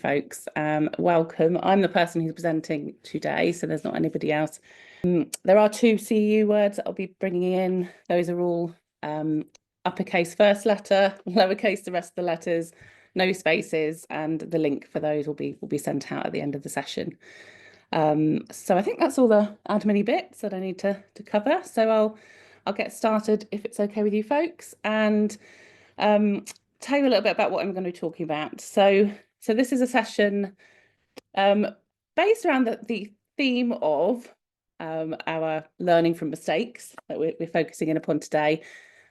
Folks, welcome. I'm the person who's presenting today, so there's not anybody else. There are two CU words that I'll be bringing in. Those are all uppercase first letter, lowercase the rest of the letters, no spaces, and the link for those will be sent out at the end of the session. So I think that's all the admin-y bits that I need to cover. So I'll get started if it's okay with you folks, and tell you a little bit about what I'm going to be talking about. So this is a session based around the theme of our learning from mistakes that we're focusing in upon today,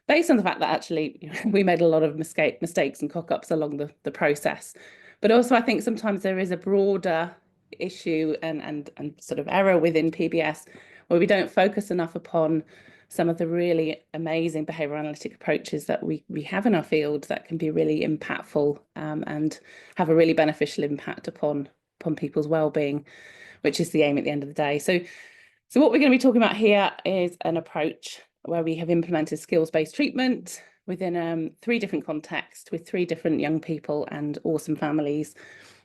based on the fact that actually we made a lot of mistakes and cock-ups along the process. But also I think sometimes there is a broader issue and sort of error within PBS where we don't focus enough upon some of the really amazing behavioural analytic approaches that we have in our field that can be really impactful and have a really beneficial impact upon people's well-being, which is the aim at the end of the day. So what we're going to be talking about here is an approach where we have implemented skills-based treatment within 3 different contexts with 3 different young people and awesome families,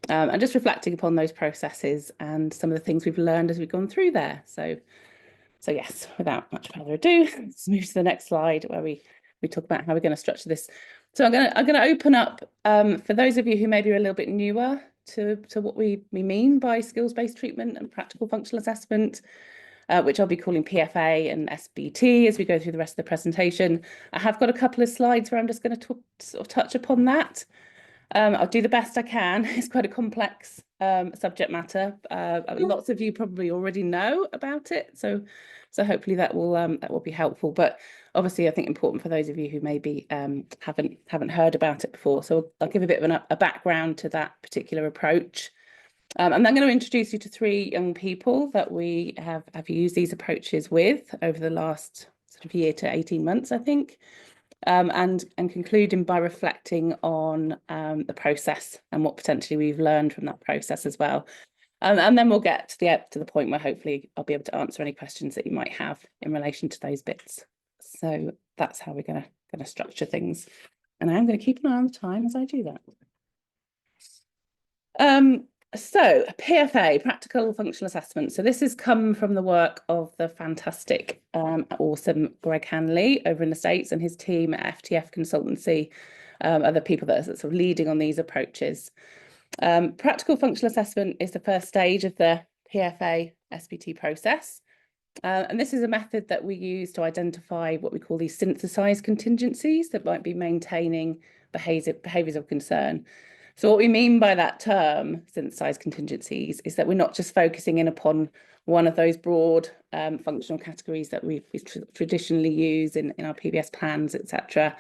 and just reflecting upon those processes and some of the things we've learned as we've gone through there. So yes, without much further ado, let's move to the next slide where we talk about how we're going to structure this. So I'm going to open up for those of you who maybe are a little bit newer to what we mean by skills-based treatment and practical functional assessment, which I'll be calling PFA and SBT as we go through the rest of the presentation. I have got a couple of slides where I'm just going to sort of touch upon that. I'll do the best I can. It's quite a complex subject matter. Lots of you probably already know about it, so hopefully that will be helpful. But obviously, I think important for those of you who maybe haven't heard about it before. So I'll give a bit of a background to that particular approach. And I'm going to introduce you to 3 young people that we have used these approaches with over the last sort of year to 18 months, I think. And concluding by reflecting on the process and what potentially we've learned from that process as well. And then we'll get to the point where hopefully I'll be able to answer any questions that you might have in relation to those bits. So that's how we're going to structure things. And I'm going to keep an eye on the time as I do that. So PFA, practical functional assessment. So this has come from the work of the fantastic, awesome Greg Hanley over in the States, and his team at FTF Consultancy, other people that are sort of leading on these approaches. Practical functional assessment is the first stage of the PFA SBT process. And this is a method that we use to identify what we call these synthesized contingencies that might be maintaining behaviours of concern. So what we mean by that term, synthesized contingencies, is that we're not just focusing in upon one of those broad functional categories that we traditionally use in our PBS plans, etc.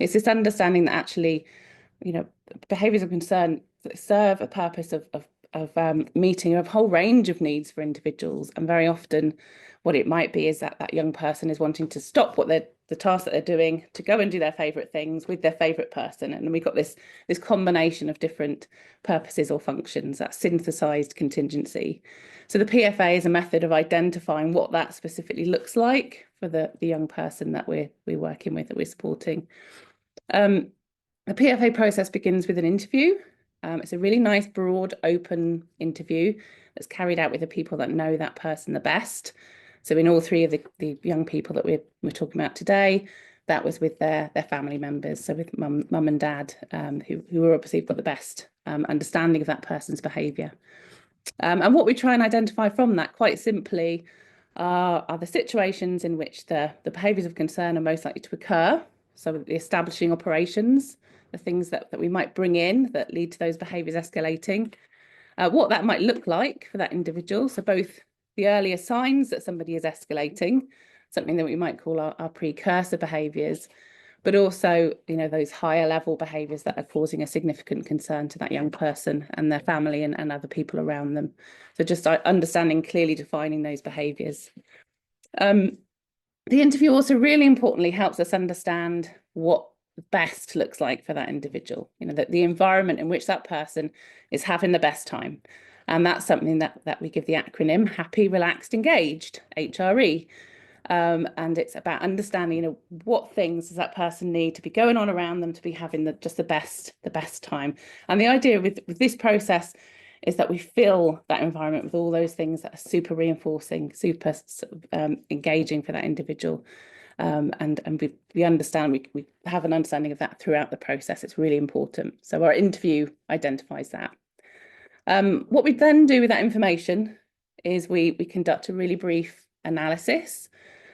It's this understanding that actually, behaviours of concern serve a purpose of meeting a whole range of needs for individuals, and very often what it might be is that young person is wanting to stop the task that they're doing to go and do their favourite things with their favourite person, and we've got this combination of different purposes or functions, that synthesized contingency. So the PFA is a method of identifying what that specifically looks like for the young person that we're working with, that we're supporting. The PFA process begins with an interview. It's a really nice, broad, open interview that's carried out with the people that know that person the best. So in all 3 of the young people that we're talking about today, that was with their family members, so with mum and dad, who were obviously got the best understanding of that person's behaviour. And what we try and identify from that, quite simply, are the situations in which the behaviours of concern are most likely to occur. So the establishing operations, the things that we might bring in that lead to those behaviours escalating, what that might look like for that individual. So both the earlier signs that somebody is escalating, something that we might call our precursor behaviours, but also, those higher level behaviours that are causing a significant concern to that young person and their family and other people around them. So just understanding, clearly defining those behaviours. The interview also really importantly helps us understand what best looks like for that individual, that the environment in which that person is having the best time. And that's something that we give the acronym HAPPY, RELAXED, ENGAGED, HRE. And it's about understanding, you know, what things does that person need to be going on around them to be having just the best time. And the idea with this process is that we fill that environment with all those things that are super reinforcing, super engaging for that individual. And we understand, we have an understanding of that throughout the process. It's really important. So our interview identifies that. What we then do with that information is we conduct a really brief analysis,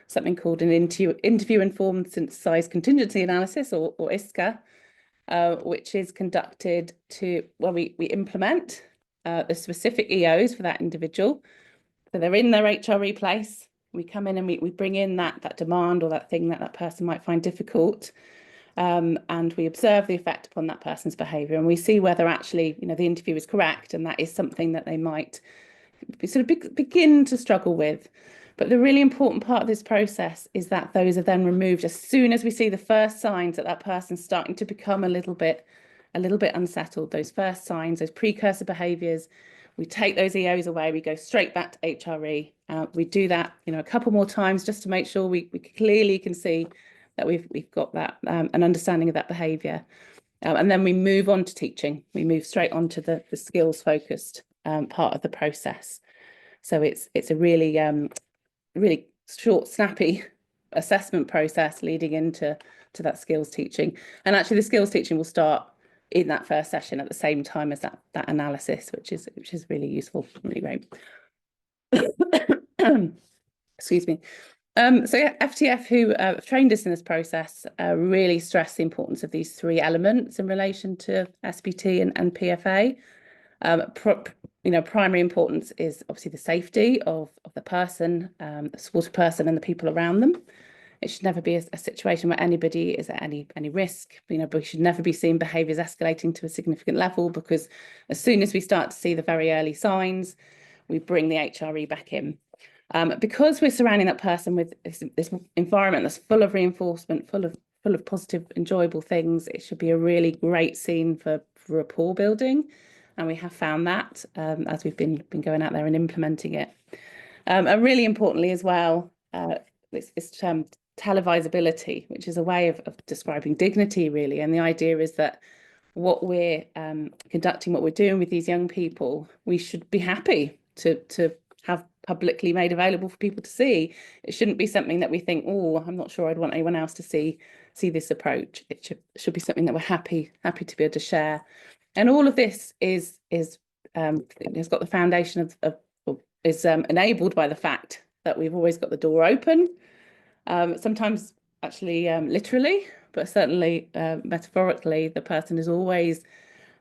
something called an interview-informed synthesized contingency analysis, or ISCA, which is conducted where we implement the specific EOs for that individual. So they're in their HRE place. We come in and we bring in that demand or that thing that person might find difficult. And we observe the effect upon that person's behaviour, and we see whether actually, you know, the interview is correct and that is something that they might sort of begin to struggle with. But the really important part of this process is that those are then removed as soon as we see the first signs that person's starting to become a little bit unsettled. Those first signs, those precursor behaviours, we take those EOs away, we go straight back to HRE. We do that, you know, a couple more times just to make sure we clearly can see that we've got that an understanding of that behaviour. And then we move on to teaching. We move straight on to the skills focused part of the process. So it's a really really short, snappy assessment process leading into that skills teaching. And actually the skills teaching will start in that first session at the same time as that analysis, which is really useful, really great. Excuse me. So yeah, FTF, who have trained us in this process, really stress the importance of these three elements in relation to SBT and PFA. You know, primary importance is obviously the safety of the person, the supported person, and the people around them. It should never be a situation where anybody is at any risk. You know, but we should never be seeing behaviours escalating to a significant level, because as soon as we start to see the very early signs, we bring the HRE back in. Because we're surrounding that person with this environment that's full of reinforcement, full of positive, enjoyable things, it should be a really great scene for rapport building. And we have found that as we've been going out there and implementing it. And really importantly as well, this term televisability, which is a way of describing dignity, really. And the idea is that what we're conducting, what we're doing with these young people, we should be happy to have publicly made available for people to see. It shouldn't be something that we think, oh, I'm not sure I'd want anyone else to see this approach. It should be something that we're happy to be able to share. And all of this has got the foundation is enabled by the fact that we've always got the door open. Sometimes actually literally, but certainly metaphorically, the person is always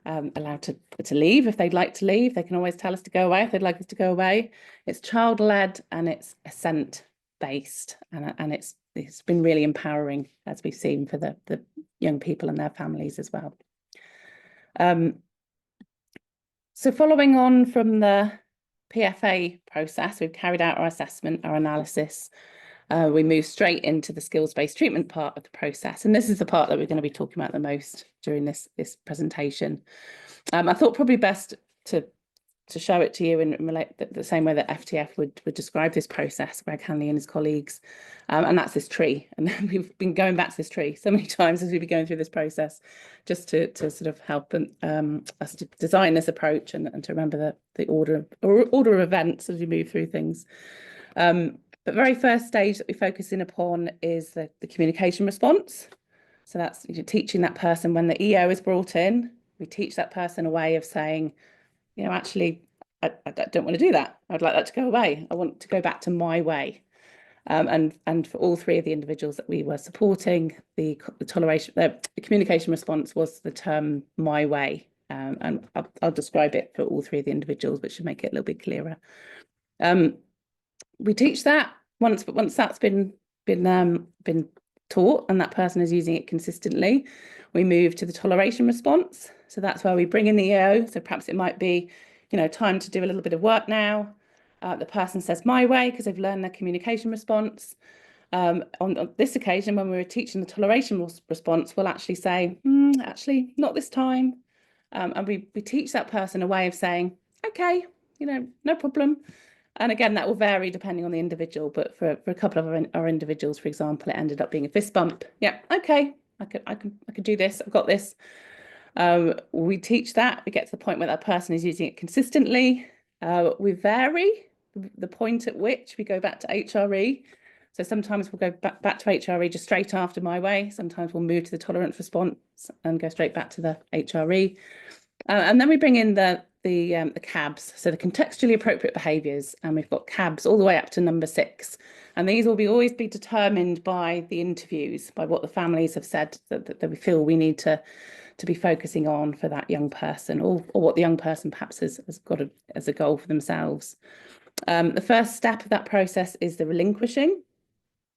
allowed to leave if they'd like to leave. They can always tell us to go away if they'd like us to go away. It's child-led and it's assent-based, and it's been really empowering, as we've seen, for the young people and their families as well. So following on from the PFA process, we've carried out our assessment, our analysis. We move straight into the skills-based treatment part of the process. And this is the part that we're going to be talking about the most during this presentation. I thought probably best to show it to you and relate the same way that FTF would describe this process, Greg Hanley and his colleagues. And that's this tree. And we've been going back to this tree so many times as we've been going through this process, just to sort of help us to design this approach and to remember the order of events as we move through things. But very first stage that we focus in upon is the communication response. So that's teaching that person when the EO is brought in, we teach that person a way of saying, you know, actually, I don't want to do that. I'd like that to go away. I want to go back to my way. And for all three of the individuals that we were supporting, the communication response was the term "my way," and I'll describe it for all three of the individuals, which should make it a little bit clearer. We teach that once that's been taught and that person is using it consistently, we move to the toleration response. So that's where we bring in the EO. So perhaps it might be, you know, time to do a little bit of work now. The person says my way because they've learned their communication response. On this occasion, when we were teaching the toleration response, we'll actually say, actually, not this time. And we teach that person a way of saying, okay, you know, no problem. And again, that will vary depending on the individual, but for a couple of our individuals, for example, it ended up being a fist bump. Yeah, okay, I could do this. I've got this. We teach that. We get to the point where that person is using it consistently. We vary the point at which we go back to HRE. So sometimes we'll go back to HRE just straight after My Way. Sometimes we'll move to the tolerance response and go straight back to the HRE. And then we bring in the CABs, so the contextually appropriate behaviours, and we've got CABs all the way up to number 6. And these will always be determined by the interviews, by what the families have said that we feel we need to be focusing on for that young person, or what the young person perhaps has got as a goal for themselves. The first step of that process is the relinquishing.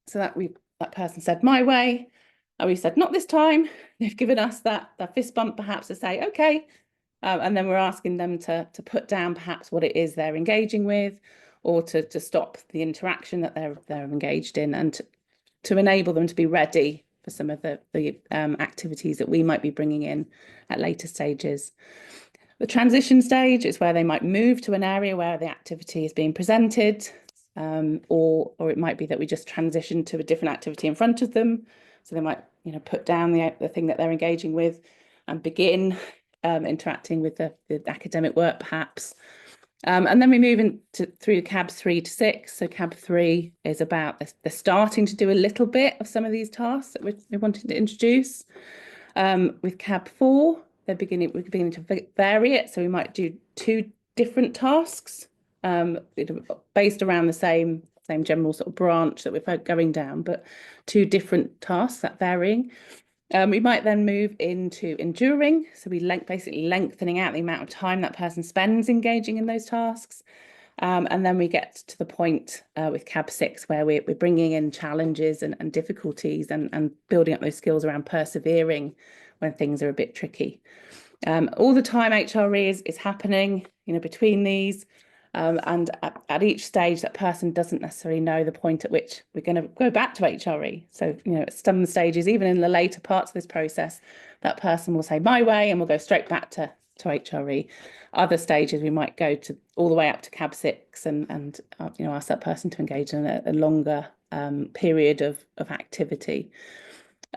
So that person said My Way, and we said not this time. They've given us that fist bump perhaps to say okay, and then we're asking them to put down perhaps what it is they're engaging with, or to stop the interaction that they're engaged in, and to enable them to be ready for some of the activities that we might be bringing in at later stages. The transition stage is where they might move to an area where the activity is being presented, or it might be that we just transition to a different activity in front of them. So they might, put down the thing that they're engaging with and begin interacting with the academic work, perhaps. And then we move through CABs 3 to 6. So CAB 3 is about they're starting to do a little bit of some of these tasks that we're wanting to introduce. With CAB 4, we're beginning to vary it. So we might do 2 different tasks based around the same general sort of branch that we're going down, but 2 different tasks, that varying. We might then move into enduring. So we basically lengthening out the amount of time that person spends engaging in those tasks. And then we get to the point with CAB 6 where we're bringing in challenges and difficulties and building up those skills around persevering when things are a bit tricky. All the time HRE is happening, between these. And at each stage, that person doesn't necessarily know the point at which we're going to go back to HRE. So, at some stages, even in the later parts of this process, that person will say My Way and we'll go straight back to HRE. Other stages, we might go all the way up to CAB 6 and ask that person to engage in a longer period of activity.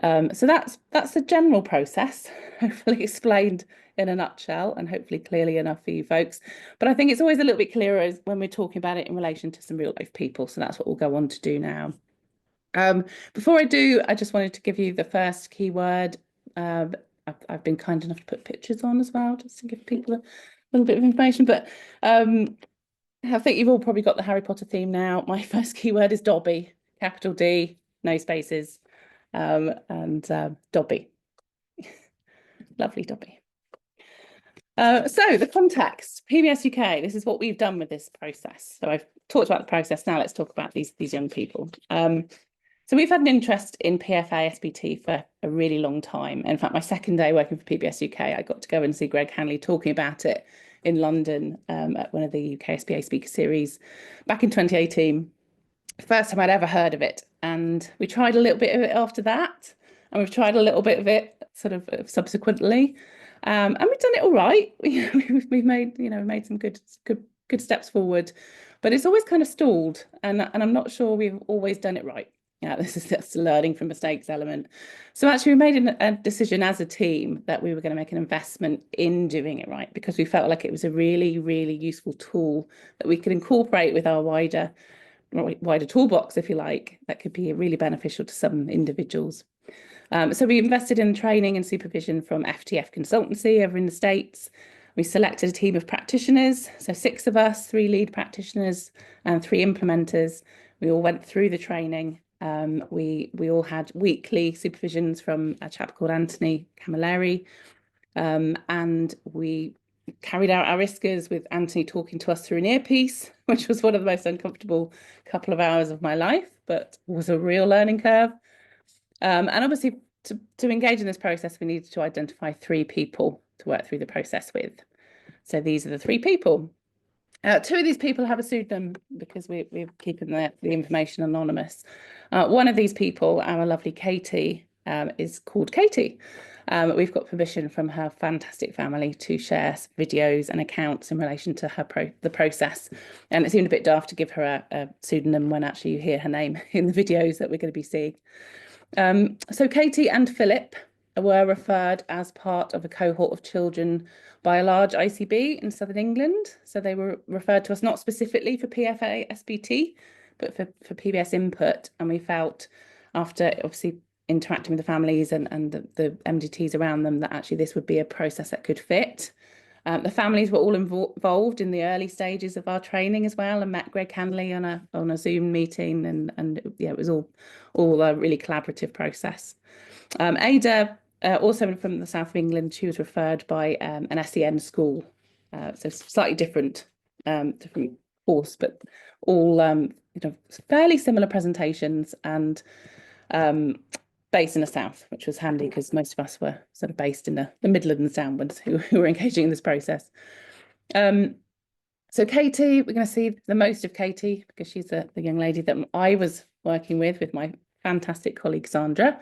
So that's the general process, hopefully explained in a nutshell and hopefully clearly enough for you folks. But I think it's always a little bit clearer when we're talking about it in relation to some real life people. So that's what we'll go on to do now. Before I do, I just wanted to give you the first keyword. I've been kind enough to put pictures on as well, just to give people a little bit of information. But I think you've all probably got the Harry Potter theme now. My first keyword is Dobby, capital D, no spaces. And Dobby. Lovely Dobby. So the context, PBS UK, this is what we've done with this process. So I've talked about the process. Now let's talk about these young people. So we've had an interest in PFA SBT for a really long time. In fact, my second day working for PBS UK, I got to go and see Greg Hanley talking about it in London at one of the UK SBA speaker series back in 2018. First time I'd ever heard of it, and we tried a little bit of it after that, and we've tried a little bit of it sort of subsequently, and we've done it all right. We've made some good steps forward, but it's always kind of stalled, and I'm not sure we've always done it right. Yeah, that's the learning from mistakes element. So actually, we made a decision as a team that we were going to make an investment in doing it right, because we felt like it was a really, really useful tool that we could incorporate with our wider toolbox, if you like, that could be really beneficial to some individuals. So we invested in training and supervision from FTF Consultancy over in the States. We selected a team of practitioners, so 6 of us, 3 lead practitioners and 3 implementers. We all went through the training. We all had weekly supervisions from a chap called Anthony Camilleri, and we carried out our ISCAs with Anthony talking to us through an earpiece, which was one of the most uncomfortable couple of hours of my life, but was a real learning curve. And obviously, to engage in this process, we needed to identify 3 people to work through the process with. So these are the 3 people. 2 of these people have a pseudonym because we're keeping the information anonymous. One of these people, our lovely Katie, is called Katie. We've got permission from her fantastic family to share videos and accounts in relation to the process. And it seemed a bit daft to give her a pseudonym when actually you hear her name in the videos that we're going to be seeing. So Katie and Philip were referred as part of a cohort of children by a large ICB in Southern England. So they were referred to us not specifically for PFA, SBT, but for PBS input. And we felt, after obviously interacting with the families and the MDTs around them, that actually this would be a process that could fit. The families were all involved in the early stages of our training as well, and met Greg Hanley on a Zoom meeting, and yeah, it was all a really collaborative process. Ada, also from the south of England, she was referred by an SEN school, so slightly different course, but all fairly similar presentations, and based in the south, which was handy because most of us were sort of based in the Midlands downwards who were engaging in this process. So Katie, we're going to see the most of Katie because she's the young lady that I was working with my fantastic colleague Sandra.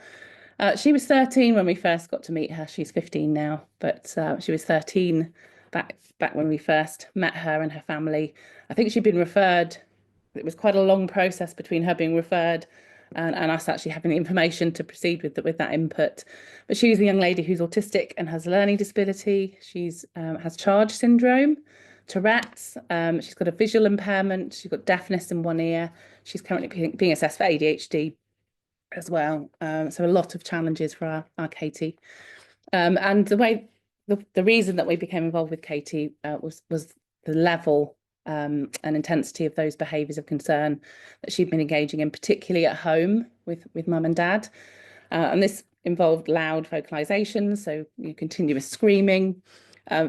She was 13 when we first got to meet her. She's 15 now, but she was 13 back when we first met her and her family. I think she'd been referred. It was quite a long process between her being referred and us actually having the information to proceed with that input. But she's a young lady who's autistic and has a learning disability. She's has charge syndrome, Tourette's. She's got a visual impairment. She's got deafness in one ear. She's currently being assessed for ADHD as well. So a lot of challenges for our Katie. And the reason that we became involved with Katie was the level and intensity of those behaviours of concern that she'd been engaging in, particularly at home with mum and dad. And this involved loud vocalisations, so continuous screaming,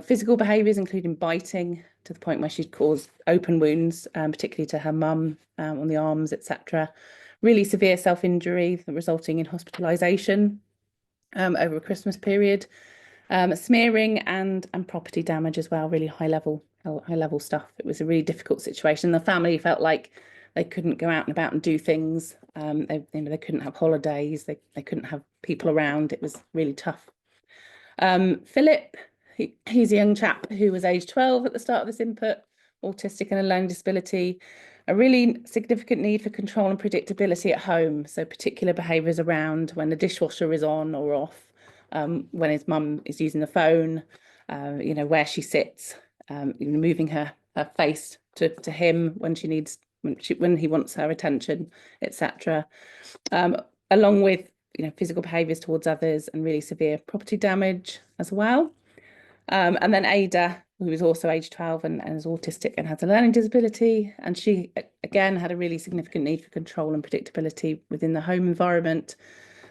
physical behaviours, including biting, to the point where she'd caused open wounds, particularly to her mum on the arms, etc. Really severe self-injury resulting in hospitalisation over a Christmas period. Smearing and property damage as well, really high level stuff. It was a really difficult situation. The family felt like they couldn't go out and about and do things. They couldn't have holidays. They couldn't have people around. It was really tough. Philip, he's a young chap who was age 12 at the start of this input, autistic and a learning disability, a really significant need for control and predictability at home. So particular behaviours around when the dishwasher is on or off, when his mum is using the phone, where she sits, moving her face to him when she needs when he wants her attention, etc. Along with physical behaviours towards others and really severe property damage as well. And then Ada, who was also age 12 and is autistic and has a learning disability, and she again had a really significant need for control and predictability within the home environment,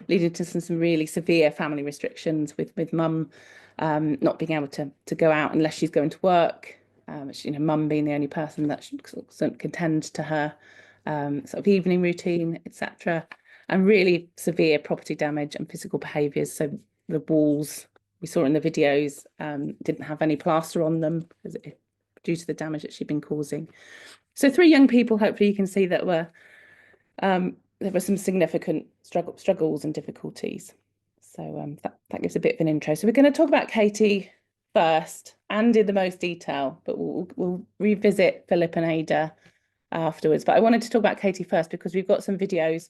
leading to some really severe family restrictions with mum not being able to go out unless she's going to work. Mum being the only person that can tend to her sort of evening routine, etc. And really severe property damage and physical behaviours. So the walls we saw in the videos didn't have any plaster on them due to the damage that she'd been causing. So 3 young people, hopefully you can see that there were some significant struggles and difficulties. So that gives a bit of an intro. So we're going to talk about Katie first and in the most detail, but we'll revisit Philip and Ada afterwards. But I wanted to talk about Katie first because we've got some videos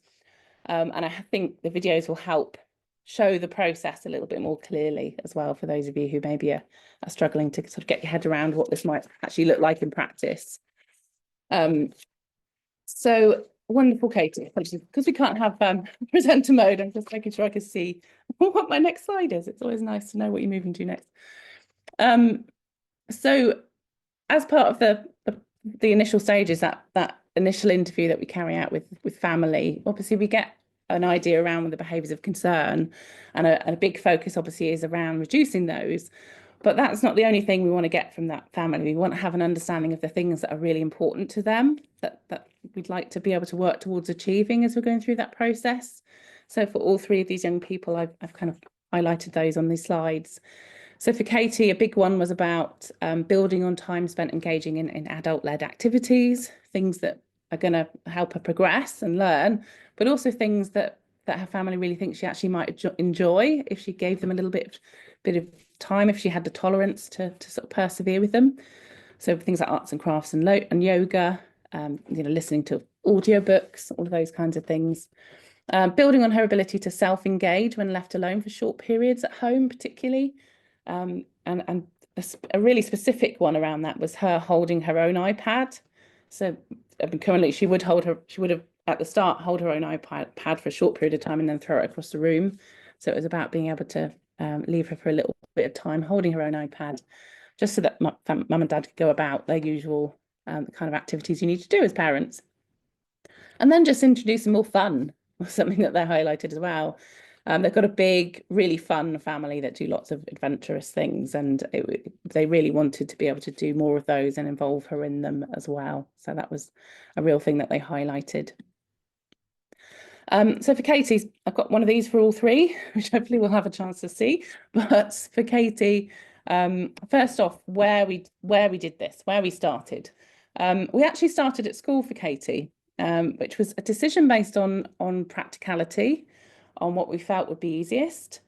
and I think the videos will help show the process a little bit more clearly as well for those of you who maybe are struggling to sort of get your head around what this might actually look like in practice. So wonderful, Katie, because we can't have presenter mode, I'm just making sure I can see what my next slide is. It's always nice to know what you're moving to next. So as part of the initial stages, that initial interview that we carry out with family, obviously we get an idea around the behaviours of concern, and a big focus obviously is around reducing those. But that's not the only thing we want to get from that family. We want to have an understanding of the things that are really important to them, that we'd like to be able to work towards achieving as we're going through that process. So for all 3 of these young people, I've kind of highlighted those on these slides. So for Katie, a big one was about building on time spent engaging in adult-led activities, things that are going to help her progress and learn, but also things that that her family really think she actually might enjoy if she gave them a little bit of time, if she had the tolerance to sort of persevere with them. So things like arts and crafts and yoga, listening to audiobooks, all of those kinds of things. Building on her ability to self-engage when left alone for short periods at home, particularly. And a really specific one around that was her holding her own iPad. So currently she would have at the start hold her own iPad for a short period of time and then throw it across the room. So it was about being able to leave her for a little bit of time holding her own iPad, just so that mum and dad could go about their usual kind of activities you need to do as parents. And then just introduce some more fun, something that they're highlighted as well. They've got a big, really fun family that do lots of adventurous things, and they really wanted to be able to do more of those and involve her in them as well. So that was a real thing that they highlighted. So for Katie, I've got one of these for all three, which hopefully we'll have a chance to see. But for Katie, first off, where we did this, where we started. We actually started at school for Katie, which was a decision based on practicality, on what we felt would be easiest,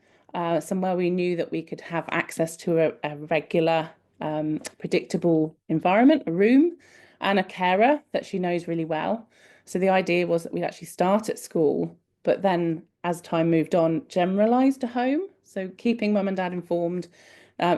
somewhere we knew that we could have access to a regular, predictable environment, a room, and a carer that she knows really well. So the idea was that we'd actually start at school, but then as time moved on, generalised to home. So keeping mum and dad informed,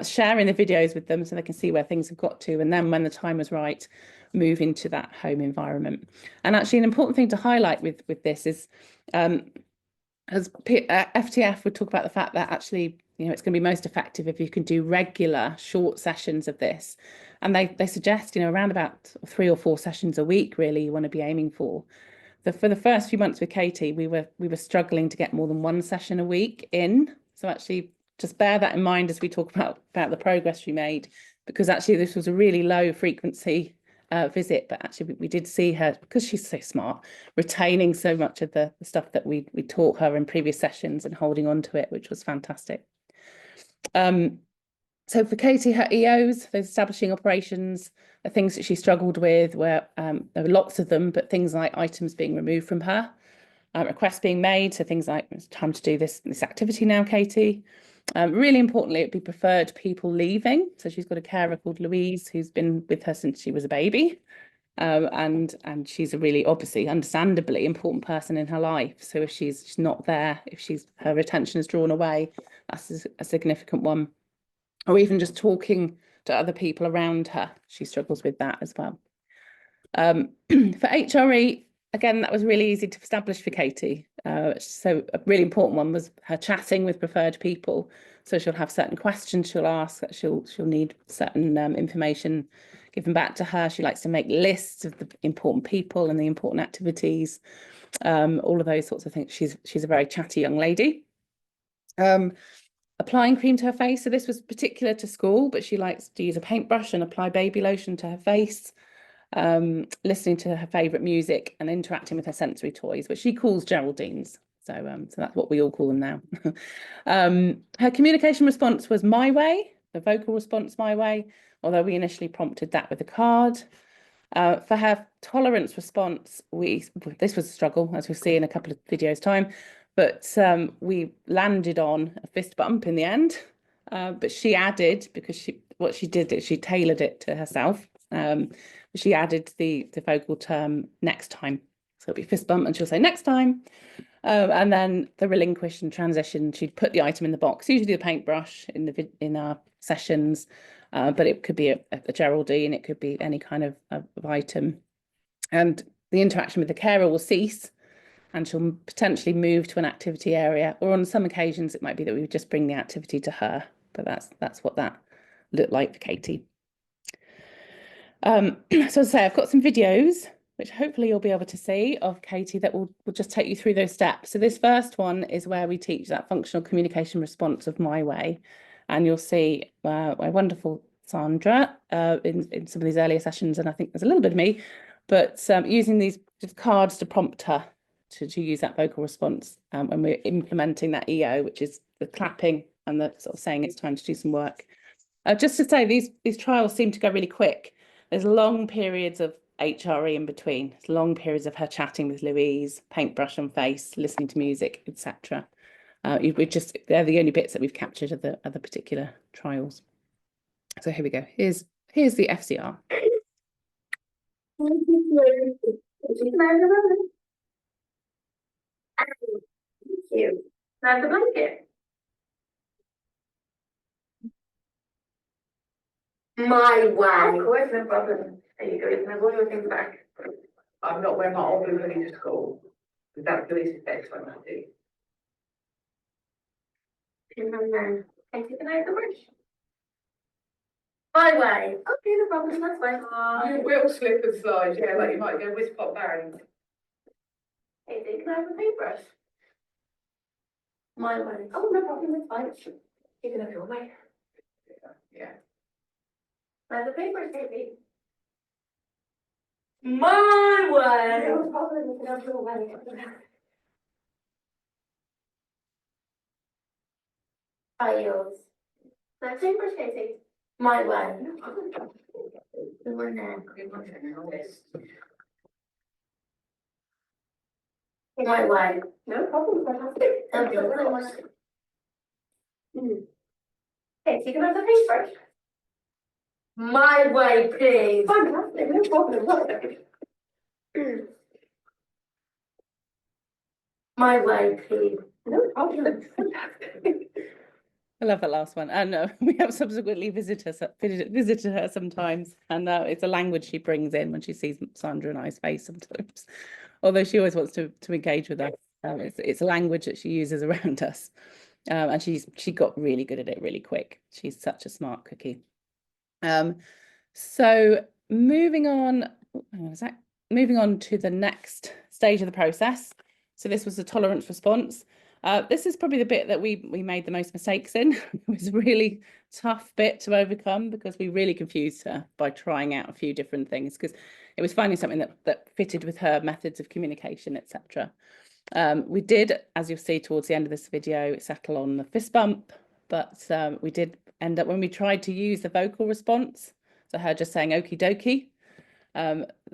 sharing the videos with them so they can see where things have got to. And then when the time was right, move into that home environment. And actually an important thing to highlight with this is, as FTF would talk about the fact that actually, it's going to be most effective if you can do regular short sessions of this. And they suggest, around about 3 or 4 sessions a week, really, you want to be aiming for. For the first few months with Katie, we were struggling to get more than 1 session a week in. So actually, just bear that in mind as we talk about the progress we made, because actually this was a really low frequency visit, but actually we did see her, because she's so smart, retaining so much of the stuff that we taught her in previous sessions and holding on to it, which was fantastic. So for Katie, her EOs, those establishing operations, the things that she struggled with were, there were lots of them, but things like items being removed from her, requests being made, so things like, it's time to do this activity now, Katie. Really importantly, it'd be preferred people leaving. So she's got a carer called Louise who's been with her since she was a baby. And she's a really, obviously, understandably important person in her life. So if she's not there, if her attention is drawn away, that's a significant one. Or even just talking to other people around her, she struggles with that as well. For HRE, again, that was really easy to establish for Katie. So a really important one was her chatting with preferred people. So she'll have certain questions she'll ask, that she'll need certain information given back to her. She likes to make lists of the important people and the important activities, all of those sorts of things. She's a very chatty young lady. Applying cream to her face. So this was particular to school, but she likes to use a paintbrush and apply baby lotion to her face. Listening to her favourite music and interacting with her sensory toys, which she calls Geraldines. So that's what we all call them now. Her communication response was my way, the vocal response my way, although we initially prompted that with a card. For her tolerance response, this was a struggle, as we'll see in a couple of videos' time, but we landed on a fist bump in the end. But she added, because what she did is she tailored it to herself. She added the vocal term next time. So it'll be fist bump and she'll say next time. And then the relinquish and transition, she'd put the item in the box, usually the paintbrush in our sessions, but it could be a Geraldine, it could be any kind of item. And the interaction with the carer will cease and she'll potentially move to an activity area, or on some occasions it might be that we would just bring the activity to her, but that's what that looked like for Katie. So as I say, I've got some videos which hopefully you'll be able to see of Katie that will just take you through those steps. So this first one is where we teach that functional communication response of my way, and you'll see my wonderful Sandra in some of these earlier sessions, and I think there's a little bit of me, but using these just cards to prompt her to use that vocal response when we're implementing that EO, which is the clapping and the sort of saying it's time to do some work. Just to say, these trials seem to go really quick. There's long periods of HRE in between. It's long periods of her chatting with Louise, paintbrush on face, listening to music, etc. They're the only bits that we've captured of the particular trials. So here we go. Here's the FCR. Thank you. Now the blanket. My way. Of course, no problem. There you go. You can have all your things back. I'm not wearing my old blue hoodie to school. That's the least effect when I do. Thank you. Can I have the brush? My way. Okay, no problem. That's fine. You will slip and slide, yeah, like you might go whisk pop bang. Hey, can I have a paintbrush? My way. Oh, no problem. It's fine. You can have your way. Yeah. Now the paintbrush, baby. My way. No problem. You can have your way. Yours. Now paintbrush, Katie. My way. The one there. My way. No problem. Fantastic. Okay, so you can have the paintbrush. My way, please. Fantastic. No problem. My way, please. No problem. I love that last one. And we have subsequently visited her sometimes, and it's a language she brings in when she sees Sandra and I's face sometimes. Although she always wants to engage with us, it's a language that she uses around us, and she got really good at it really quick. She's such a smart cookie. So moving on, moving on to the next stage of the process. So this was the tolerance response. This is probably the bit that we made the most mistakes in. It was a really tough bit to overcome because we really confused her by trying out a few different things, because it was finding something that fitted with her methods of communication, etc. We did, as you'll see towards the end of this video, settle on the fist bump, but we did end up, when we tried to use the vocal response, so her just saying okie dokie,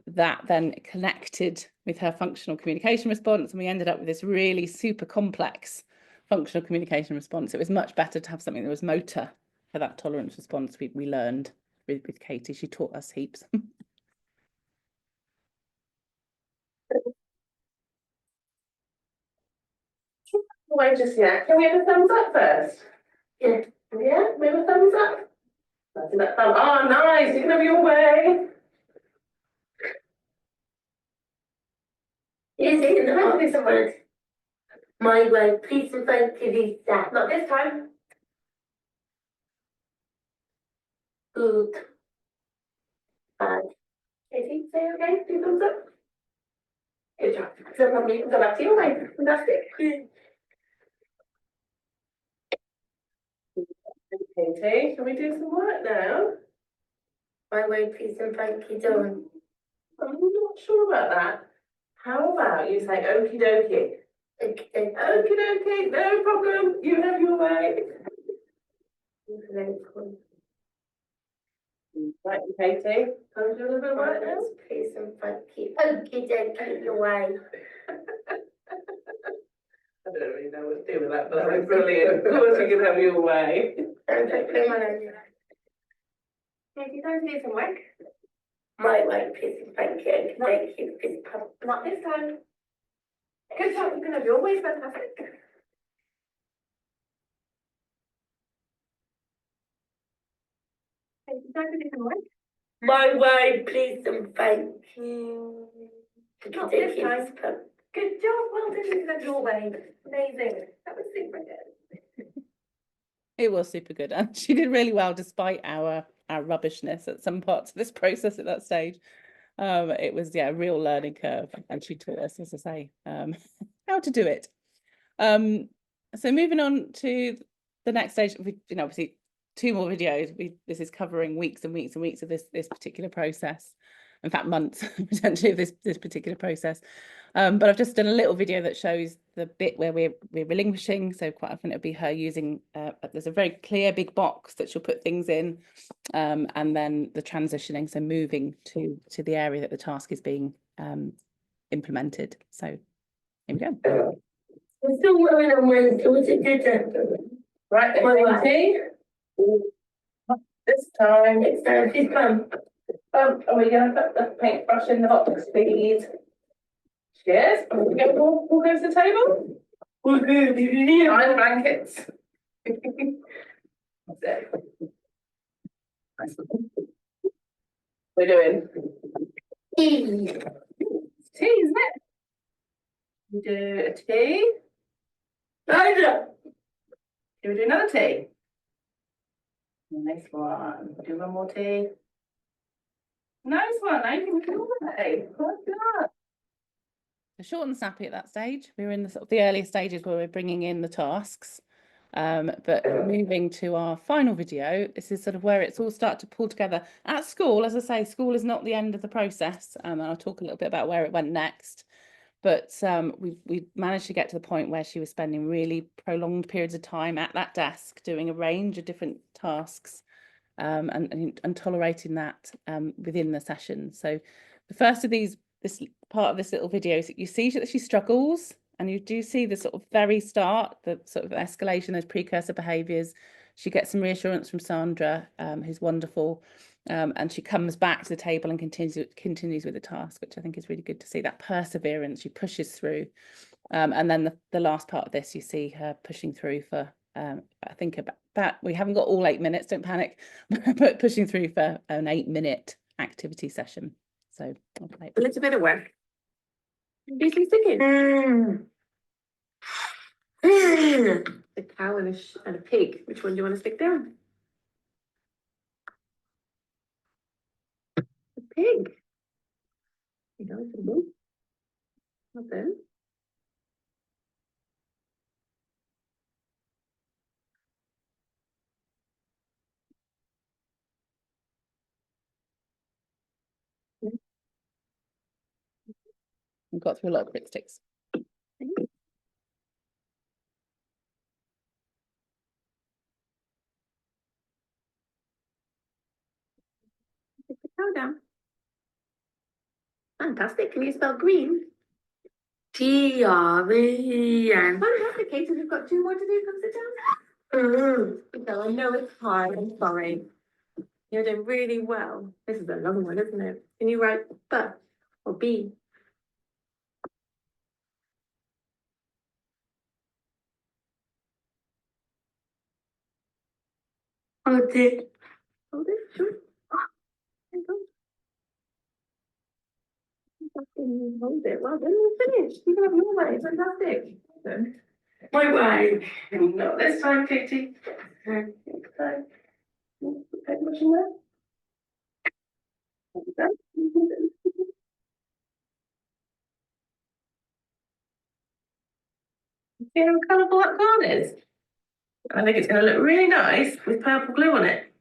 that then connected with her functional communication response, and we ended up with this really super complex functional communication response. It was much better to have something that was motor for that tolerance response. We learned with Katie. She taught us heaps. Wait just yet. Can we have a thumbs up first? Yeah. Yeah, we have a thumbs up. That's that thumb. Oh, nice. You can have your way. Is it in the word? My way, please and thank you, Lisa. Not this time. Good. Bad. Katie, say okay. 2 thumbs up. Good job. So probably you can go back to your way. Fantastic. Katie, can we do some work now? My way, please and thank you, done. I'm not sure about that. How about you say okie dokie? Okie dokie, no problem. You have your way. Right, Katie, can we do a little bit of work now? Please and thank you. Okie dokie, your way. I don't really know what to do with that, but that was brilliant. Of course you can have your way. Don't play my own. Katie, time to do some work. My way, please and thank you. Thank you, please. Not this time. Good job, you can have your way, fantastic. Katie, time to do some work. My way, please and thank you. Not this time. Good job, well done, you can have your way. Amazing. That was super good. It was super good, and she did really well despite our rubbishness at some parts of this process at that stage. It was a real learning curve, and she taught us, as I say, how to do it. So moving on to the next stage, obviously 2 more videos. This is covering weeks and weeks and weeks of this particular process, in fact, months potentially of this particular process. But I've just done a little video that shows the bit where we're relinquishing. So quite often it'll be her using, there's a very clear big box that she'll put things in, and then the transitioning, so moving to the area that the task is being implemented. So here we go. I'm still worried on Wednesday. Was it good? Right, okay. This time It's Thursday's come. are we going to put the paintbrush in the box, please? Cheers. Are we going to all go to the table? We're good. Did you need Iron blankets. That's it. Nice. We're doing tea? tea, isn't it? We do a tea. Do we do another tea? Nice one. Do one more tea. Nice one. I can do that. Well done. Short and snappy at that stage. We were in the sort of the earlier stages where we're bringing in the tasks. But moving to our final video, this is sort of where it's all started to pull together. At school, as I say, school is not the end of the process. And I'll talk a little bit about where it went next. But we managed to get to the point where she was spending really prolonged periods of time at that desk doing a range of different tasks, and tolerating that within the session. So the first of this part of this little video is that you see that she struggles, and you do see the sort of very start, the sort of escalation, those precursor behaviours. She gets some reassurance from Sandra, who's wonderful, and she comes back to the table and continues with the task, which I think is really good to see, that perseverance. She pushes through, and then the last part of this, you see her pushing through for I think about we haven't got all 8 minutes, don't panic, but pushing through for an 8-minute activity session. So I'll play A little bit of work. Busy sticking. A cow and a pig. Which one do you want to stick down? A pig. You know, it's a pig. Not there. We've got through a lot of quick sticks. Stick the cow down. Fantastic. Can you spell green? T-R-E-N. Fantastic, Katie. We've got 2 more to do. Come sit down. So I know it's hard. I'm sorry. You're doing really well. This is a long one, isn't it? Can you write B or B? Hold it. Hold it, sure. There you go. Hold it. Well, then we're finished. You can have your way. Fantastic. My way. Not this time, Katie. Next time. Put much in there. See how colourful that card is? I think it's going to look really nice with purple glue on it.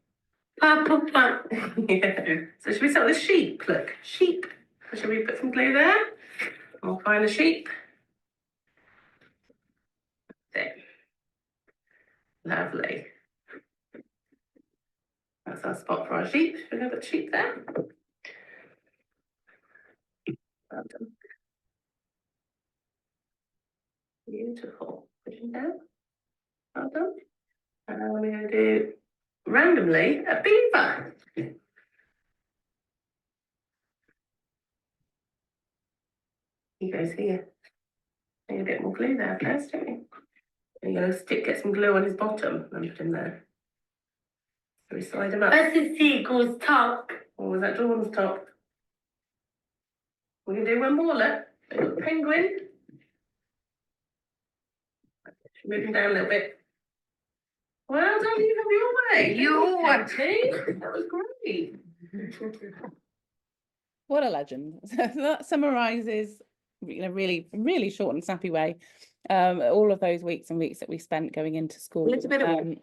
Purple plant. Yeah. So should we start with sheep? Look, sheep. So should we put some glue there? We'll find the sheep. There. Lovely. That's our spot for our sheep. We're going to put the sheep there. Well done. Beautiful. Pushing down. Well done. And we're going to do randomly a beaver. He goes here. Need a bit more glue there first, don't you? And you're going to get some glue on his bottom and put him there. So we slide him up. That's the seagull's top. Or was that Dawn's top? We can do one more, look. Little penguin. Move him down a little bit. Well done, you have your way. You want to? That was great. What a legend. That summarises, in a really, really short and snappy way, all of those weeks and weeks that we spent going into school,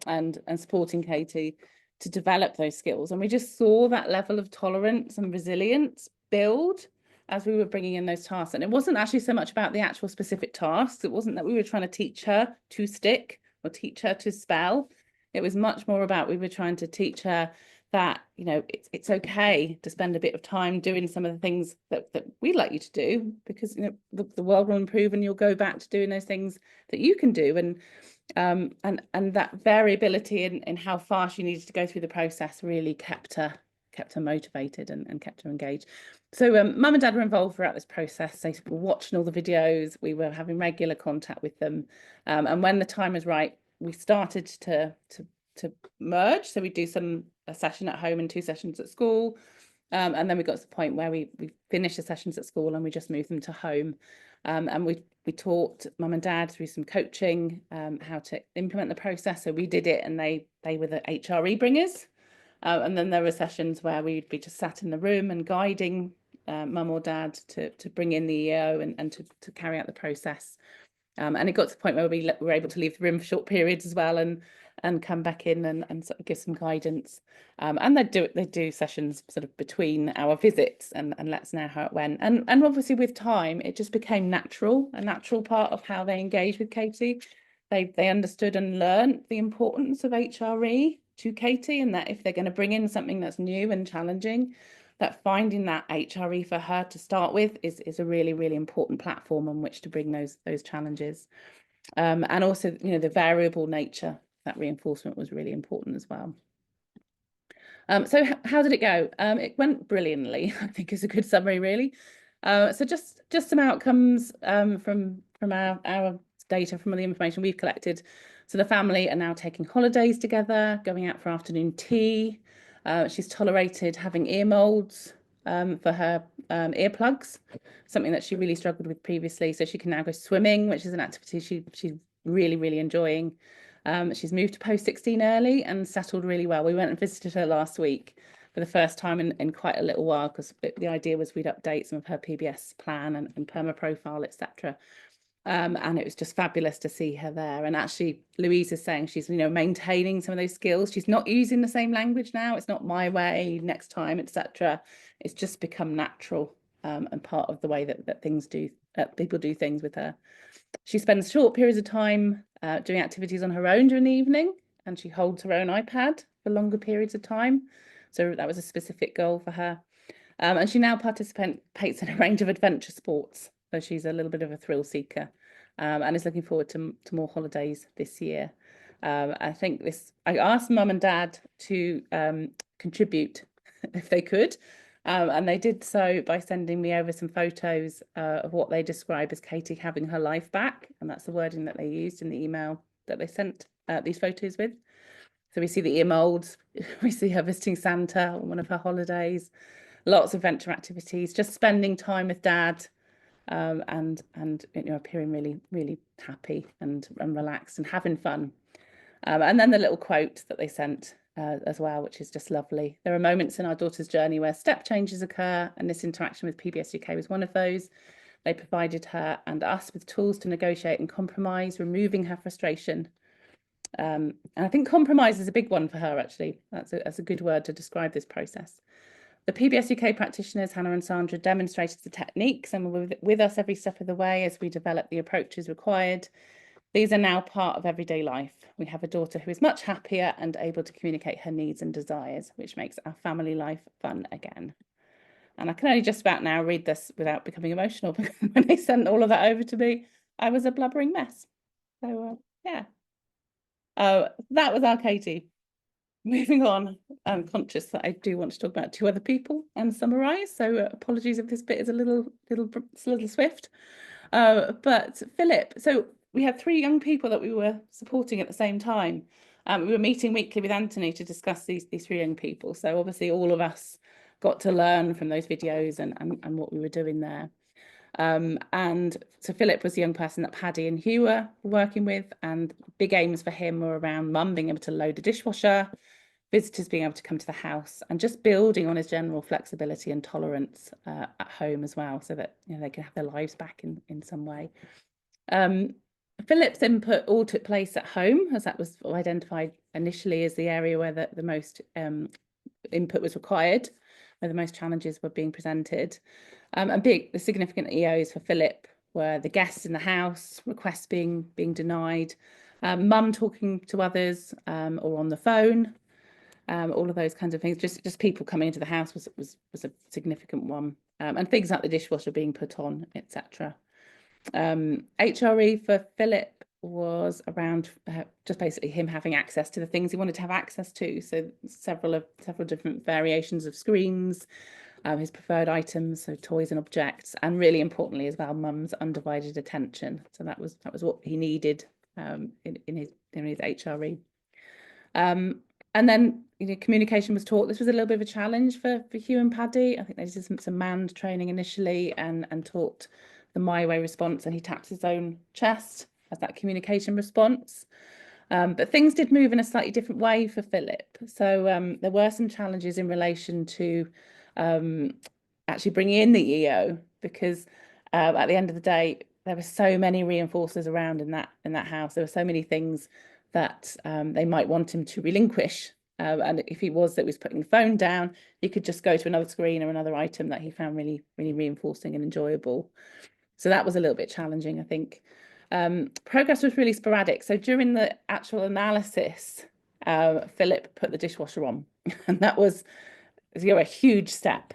and supporting Katie to develop those skills. And we just saw that level of tolerance and resilience build as we were bringing in those tasks. And it wasn't actually so much about the actual specific tasks. It wasn't that we were trying to teach her to stick or teach her to spell. It was much more about we were trying to teach her that, you know, it's okay to spend a bit of time doing some of the things that we'd like you to do, because, you know, the world will improve and you'll go back to doing those things that you can do. And that variability in how fast you needed to go through the process really kept her motivated and kept her engaged. So mum and dad were involved throughout this process. They were watching all the videos. We were having regular contact with them. And when the time was right, we started to merge. So we do a session at home and 2 sessions at school. And then we got to the point where we finished the sessions at school and we just moved them to home. And we taught mum and dad through some coaching how to implement the process. So we did it, and they were the HRE bringers. And then there were sessions where we'd be just sat in the room and guiding mum or dad to bring in the EO and to carry out the process. And it got to the point where we were able to leave the room for short periods as well, and come back in and sort of give some guidance. And they do sessions sort of between our visits and let us know how it went. And obviously with time, it just became a natural part of how they engage with Katie. They understood and learned the importance of HRE to Katie, and that if they're going to bring in something that's new and challenging, that finding that HRE for her to start with is a really, really important platform on which to bring those challenges. And also, you know, the variable nature, that reinforcement was really important as well. So how did it go? It went brilliantly, I think is a good summary, really. So just some outcomes from our data, from the information we've collected. So the family are now taking holidays together, going out for afternoon tea. She's tolerated having ear molds for her earplugs, something that she really struggled with previously. So she can now go swimming, which is an activity she's really, really enjoying. She's moved to post-16 early and settled really well. We went and visited her last week for the first time in quite a little while, because the idea was we'd update some of her PBS plan and perma profile, etc. And it was just fabulous to see her there. And actually, Louise is saying she's, you know, maintaining some of those skills. She's not using the same language now. It's not my way, next time, etc. It's just become natural and part of the way that people do things with her. She spends short periods of time doing activities on her own during the evening, and she holds her own iPad for longer periods of time. So that was a specific goal for her. And she now participates in a range of adventure sports. So she's a little bit of a thrill seeker, and is looking forward to more holidays this year. I asked mum and dad to contribute if they could, and they did so by sending me over some photos of what they describe as Katie having her life back, and that's the wording that they used in the email that they sent these photos with. So we see the ear molds, we see her visiting Santa on one of her holidays, lots of adventure activities, just spending time with dad, and you know, appearing really, really happy and relaxed and having fun. And then the little quote that they sent as well, which is just lovely. There are moments in our daughter's journey where step changes occur, and this interaction with PBSuk was one of those. They provided her and us with tools to negotiate and compromise, removing her frustration. And I think compromise is a big one for her, actually. That's a good word to describe this process. The PBSuk practitioners, Hannah and Sandra, demonstrated the techniques and were with us every step of the way as we developed the approaches required. These are now part of everyday life. We have a daughter who is much happier and able to communicate her needs and desires, which makes our family life fun again. And I can only just about now read this without becoming emotional, because when they sent all of that over to me, I was a blubbering mess. So yeah. That was our Katie. Moving on, I'm conscious that I do want to talk about 2 other people and summarise. So apologies if this bit is a little swift. But Philip, so we had 3 young people that we were supporting at the same time. We were meeting weekly with Anthony to discuss these 3 young people. So obviously all of us got to learn from those videos and what we were doing there. And so Philip was the young person that Paddy and Hugh were working with, and big aims for him were around mum being able to load a dishwasher, visitors being able to come to the house, and just building on his general flexibility and tolerance at home as well, so that, you know, they can have their lives back in some way. Philip's input all took place at home, as that was identified initially as the area where the most input was required. where the most challenges were being presented. And the significant EOs for Philip were the guests in the house, requests being denied, mum talking to others or on the phone, all of those kinds of things. Just people coming into the house was a significant one, and things like the dishwasher being put on, etc. HRE for Philip was around just basically him having access to the things he wanted to have access to. So several different variations of screens, his preferred items, so toys and objects, and really importantly as well, mum's undivided attention. So that was what he needed in his HRE. And then communication was taught. This was a little bit of a challenge for Hugh and Paddy. I think they did some manned training initially and taught the My Way response, and he taps his own chest as that communication response. But things did move in a slightly different way for Philip. So there were some challenges in relation to actually bringing in the EO, because at the end of the day, there were so many reinforcers around in that house. There were so many things that they might want him to relinquish. And if he was putting the phone down, he could just go to another screen or another item that he found really, really reinforcing and enjoyable. So that was a little bit challenging, I think. Progress was really sporadic. So during the actual analysis, Philip put the dishwasher on, and that was a huge step.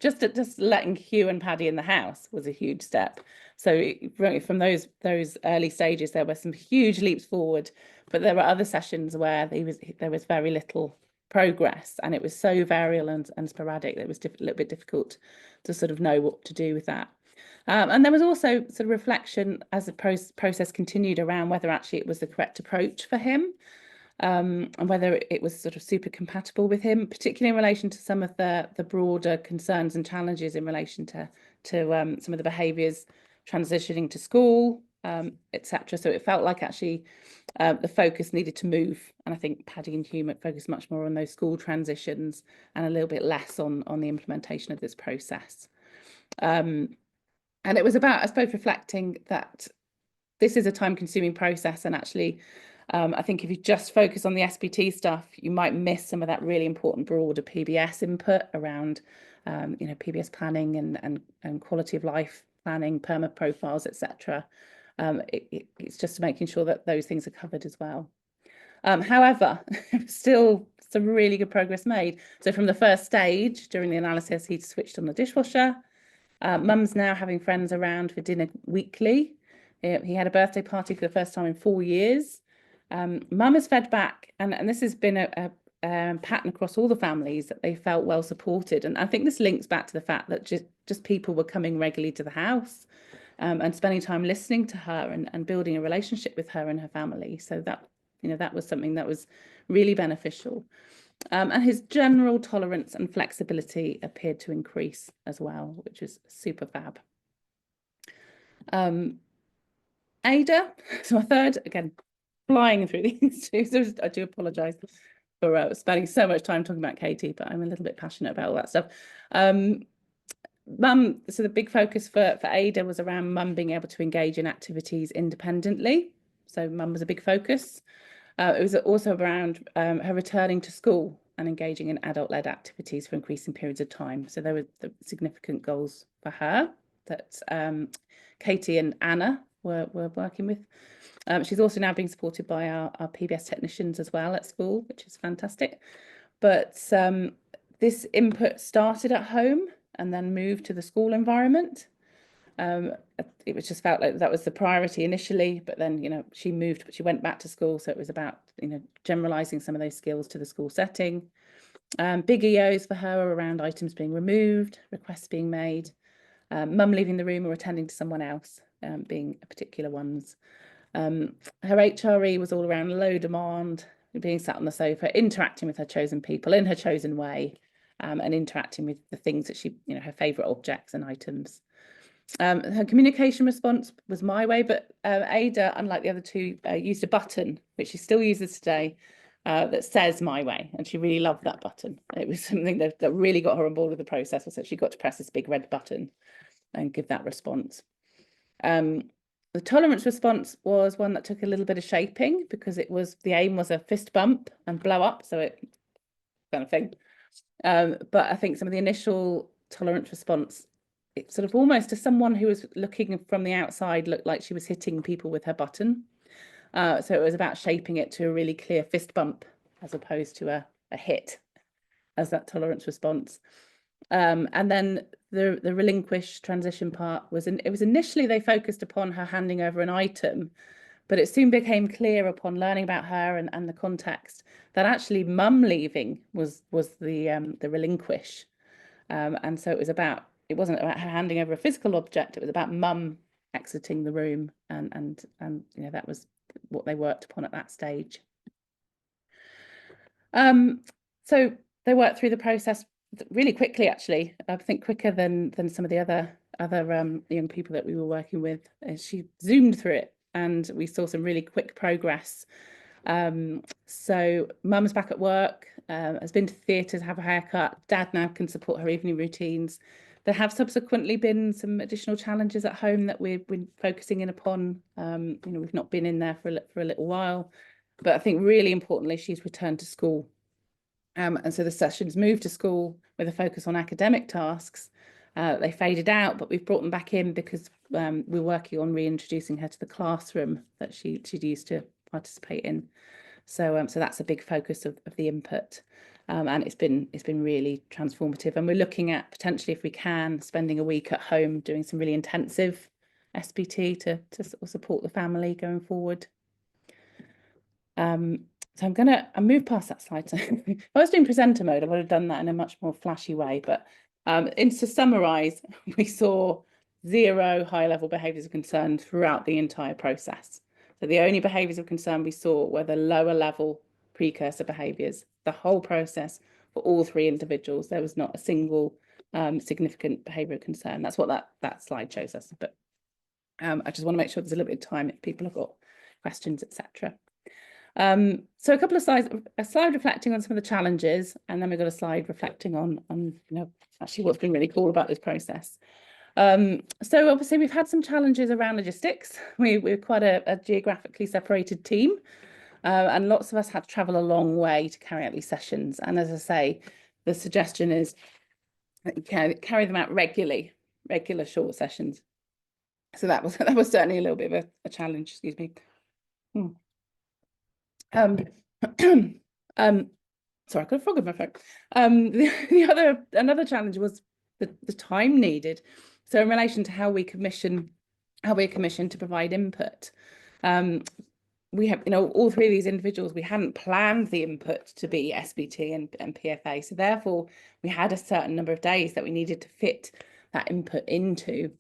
Just letting Hugh and Paddy in the house was a huge step. So from those early stages, there were some huge leaps forward, but there were other sessions where there was very little progress, and it was so variable and sporadic that it was a little bit difficult to sort of know what to do with that. And there was also sort of reflection as the process continued around whether actually it was the correct approach for him, and whether it was sort of super compatible with him, particularly in relation to some of the broader concerns and challenges in relation to some of the behaviours transitioning to school, etc. So it felt like actually the focus needed to move, and I think Paddy and Hugh focused much more on those school transitions and a little bit less on the implementation of this process. And it was about, I suppose, reflecting that this is a time-consuming process, and actually I think if you just focus on the SBT stuff, you might miss some of that really important broader PBS input around PBS planning and quality of life planning, perma profiles, etc. It's just making sure that those things are covered as well. However, still some really good progress made. So from the first stage during the analysis, he'd switched on the dishwasher. Mum's now having friends around for dinner weekly. He had a birthday party for the first time in 4 years. Mum has fed back, and this has been a pattern across all the families, that they felt well supported. And I think this links back to the fact that just people were coming regularly to the house and spending time listening to her and building a relationship with her and her family. So that was something that was really beneficial. And his general tolerance and flexibility appeared to increase as well, which was super fab. Ada, so my third, again, flying through these two, so I do apologise for spending so much time talking about Katie, but I'm a little bit passionate about all that stuff. Mum, so the big focus for Ada was around mum being able to engage in activities independently. So mum was a big focus. It was also around her returning to school and engaging in adult-led activities for increasing periods of time. So there were the significant goals for her that Katie and Anna were working with. She's also now being supported by our PBS technicians as well at school, which is fantastic. But this input started at home and then moved to the school environment. It was just felt like that was the priority initially, but then she went back to school, so it was about generalizing some of those skills to the school setting. Big EOs for her around items being removed, requests being made, mum leaving the room or attending to someone else being particular ones. Her HRE was all around low demand, being sat on the sofa, interacting with her chosen people in her chosen way, and interacting with the things that her favourite objects and items. Her communication response was My Way, but Ada, unlike the other two, used a button, which she still uses today, that says My Way, and she really loved that button. It was something that really got her on board with the process, was that she got to press this big red button and give that response. The tolerance response was one that took a little bit of shaping, because the aim was a fist bump and blow up, so it kind of thing. But I think some of the initial tolerance response, it sort of almost to someone who was looking from the outside looked like she was hitting people with her button. So it was about shaping it to a really clear fist bump as opposed to a hit as that tolerance response. And then the relinquish transition part was, it was initially they focused upon her handing over an item, but it soon became clear upon learning about her and the context that actually mum leaving was the relinquish. And so it wasn't about her handing over a physical object, it was about mum exiting the room, and you know, that was what they worked upon at that stage. So they worked through the process really quickly, actually. I think quicker than some of the other young people that we were working with. She zoomed through it, and we saw some really quick progress. So mum's back at work, has been to theatre to have a haircut. Dad now can support her evening routines. There have subsequently been some additional challenges at home that we've been focusing in upon. You know, we've not been in there for a little while, but I think really importantly, she's returned to school. And so the sessions moved to school with a focus on academic tasks. They faded out, but we've brought them back in because we're working on reintroducing her to the classroom that she'd used to participate in. So that's a big focus of the input. And it's been really transformative. And we're looking at potentially, if we can, spending a week at home doing some really intensive SBT to sort of support the family going forward. So I move past that slide. So if I was doing presenter mode, I would have done that in a much more flashy way. But to summarise, we saw 0 high-level behaviours of concern throughout the entire process. So the only behaviours of concern we saw were the lower level precursor behaviours. The whole process for all 3 individuals, there was not a single significant behaviour of concern. That's what that slide shows us. But I just want to make sure there's a little bit of time if people have got questions, etc. So a couple of slides, a slide reflecting on some of the challenges, and then we've got a slide reflecting on you know, actually what's been really cool about this process. So obviously we've had some challenges around logistics. We're quite a geographically separated team, and lots of us had to travel a long way to carry out these sessions. And as I say, the suggestion is that you carry them out regularly, regular short sessions. So that was certainly a little bit of a challenge, excuse me. Sorry, I got a frog in my throat. Another challenge was the time needed. So in relation to how we're commissioned to provide input, we have, you know, all 3 of these individuals, we hadn't planned the input to be SBT and PFA. So therefore, we had a certain number of days that we needed to fit that input into.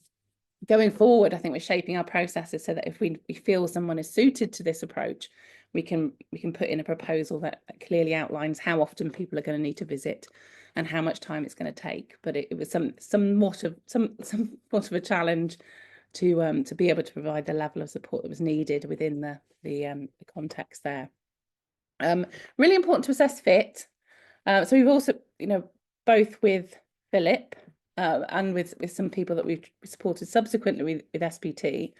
Going forward, I think we're shaping our processes so that if we feel someone is suited to this approach, we can put in a proposal that clearly outlines how often people are going to need to visit and how much time it's going to take. But it was somewhat of a challenge to be able to provide the level of support that was needed within the context there. Really important to assess fit. So we've also, you know, both with Philip and with some people that we've supported subsequently with SBT.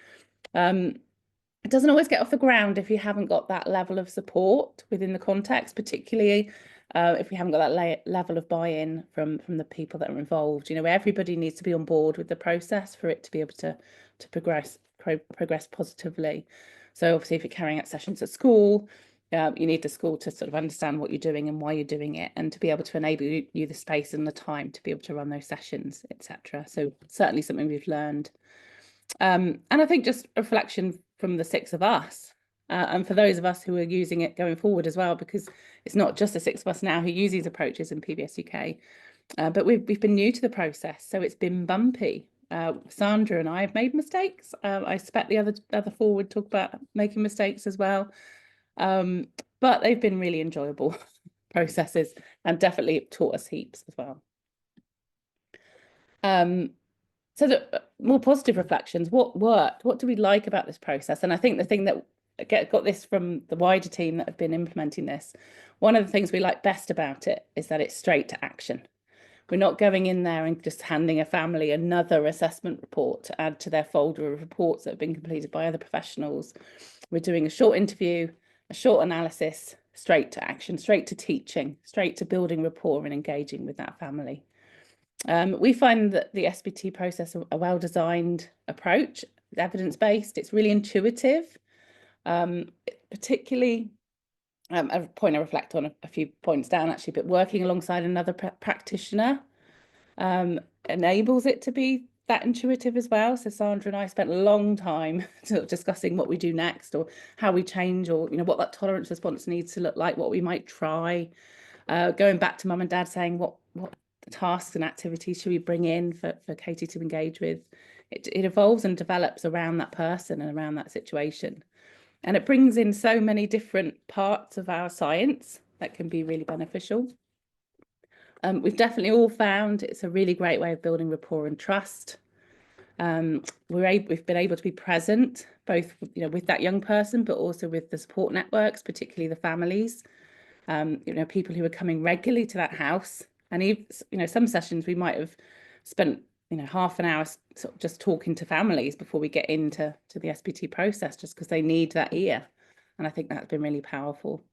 It doesn't always get off the ground if you haven't got that level of support within the context, particularly if we haven't got that level of buy-in from the people that are involved. You know, everybody needs to be on board with the process for it to be able to progress positively. So obviously, if you're carrying out sessions at school, you need the school to sort of understand what you're doing and why you're doing it, and to be able to enable you the space and the time to be able to run those sessions, etc. So certainly something we've learned. And I think just a reflection from the 6 of us, and for those of us who are using it going forward as well, because it's not just the 6 of us now who use these approaches in PBSuk, but we've been new to the process, so it's been bumpy. Sandra and I have made mistakes. I expect the other 4 would talk about making mistakes as well. But they've been really enjoyable processes and definitely taught us heaps as well. So the more positive reflections, what worked? What do we like about this process? And I think the thing that got this from the wider team that have been implementing this, one of the things we like best about it is that it's straight to action. We're not going in there and just handing a family another assessment report to add to their folder of reports that have been completed by other professionals. We're doing a short interview, a short analysis, straight to action, straight to teaching, straight to building rapport and engaging with that family. We find that the SBT process a well-designed approach, evidence-based, it's really intuitive, particularly a point I reflect on a few points down actually, but working alongside another practitioner enables it to be that intuitive as well. So Sandra and I spent a long time sort of discussing what we do next, or how we change, or what that tolerance response needs to look like, what we might try. Going back to mum and dad saying what tasks and activities should we bring in for Katie to engage with. It evolves and develops around that person and around that situation. And it brings in so many different parts of our science that can be really beneficial. We've definitely all found it's a really great way of building rapport and trust. We've been able to be present both with that young person, but also with the support networks, particularly the families. People who are coming regularly to that house, and even some sessions we might have spent half an hour sort of just talking to families before we get into the SBT process, just because they need that ear, and I think that's been really powerful.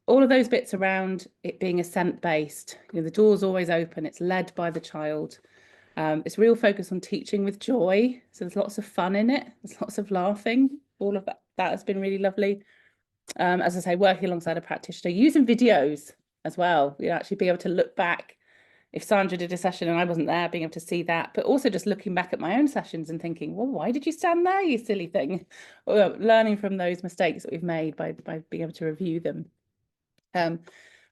All of those bits around it being assent-based, the door's always open, it's led by the child. It's real focus on teaching with joy, so there's lots of fun in it, there's lots of laughing. All of that has been really lovely. As I say, working alongside a practitioner, using videos as well, actually be able to look back. If Sandra did a session and I wasn't there, being able to see that, but also just looking back at my own sessions and thinking, well, why did you stand there, you silly thing? Or learning from those mistakes that we've made by being able to review them.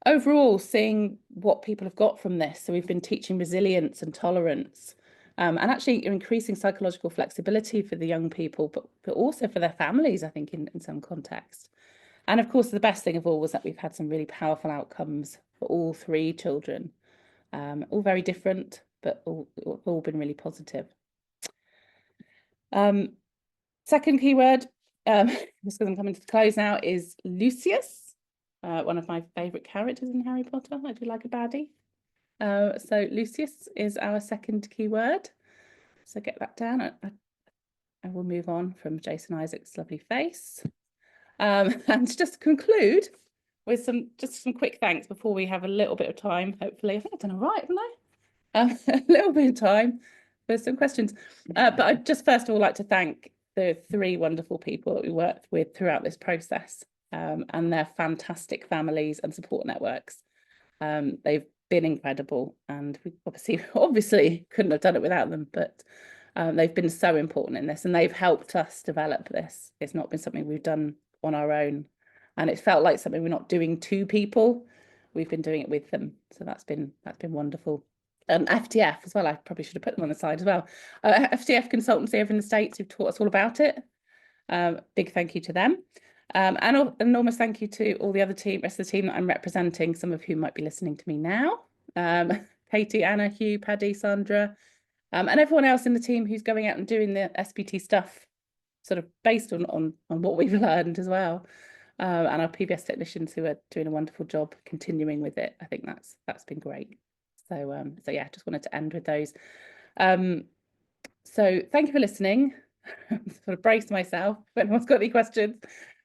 Overall, seeing what people have got from this. So we've been teaching resilience and tolerance, and actually increasing psychological flexibility for the young people, but also for their families, I think, in some context. And of course, the best thing of all was that we've had some really powerful outcomes for all 3 children. All very different, but all been really positive. Second keyword, just because I'm coming to the close now, is Lucius, one of my favourite characters in Harry Potter. I do like a baddie. So Lucius is our second keyword. So get that down. I will move on from Jason Isaac's lovely face. And just to conclude with some quick thanks before we have a little bit of time, hopefully. I think I've done all right, haven't I? A little bit of time for some questions. But I'd just first of all like to thank the 3 wonderful people that we worked with throughout this process, and their fantastic families and support networks. They've been incredible, and we obviously couldn't have done it without them, but they've been so important in this, and they've helped us develop this. It's not been something we've done on our own, and it felt like something we're not doing to people, we've been doing it with them. So that's been wonderful. FTF as well, I probably should have put them on the side as well. FTF consultancy over in the States, who've taught us all about it. Big thank you to them, and an enormous thank you to all the other rest of the team that I'm representing, some of whom might be listening to me now. Katie, Anna, Hugh, Paddy, Sandra, and everyone else in the team who's going out and doing the SBT stuff, sort of based on what we've learned as well, and our PBS technicians who are doing a wonderful job continuing with it. I think that's been great. So yeah, just wanted to end with those. So thank you for listening. Sort of brace myself if anyone's got any questions,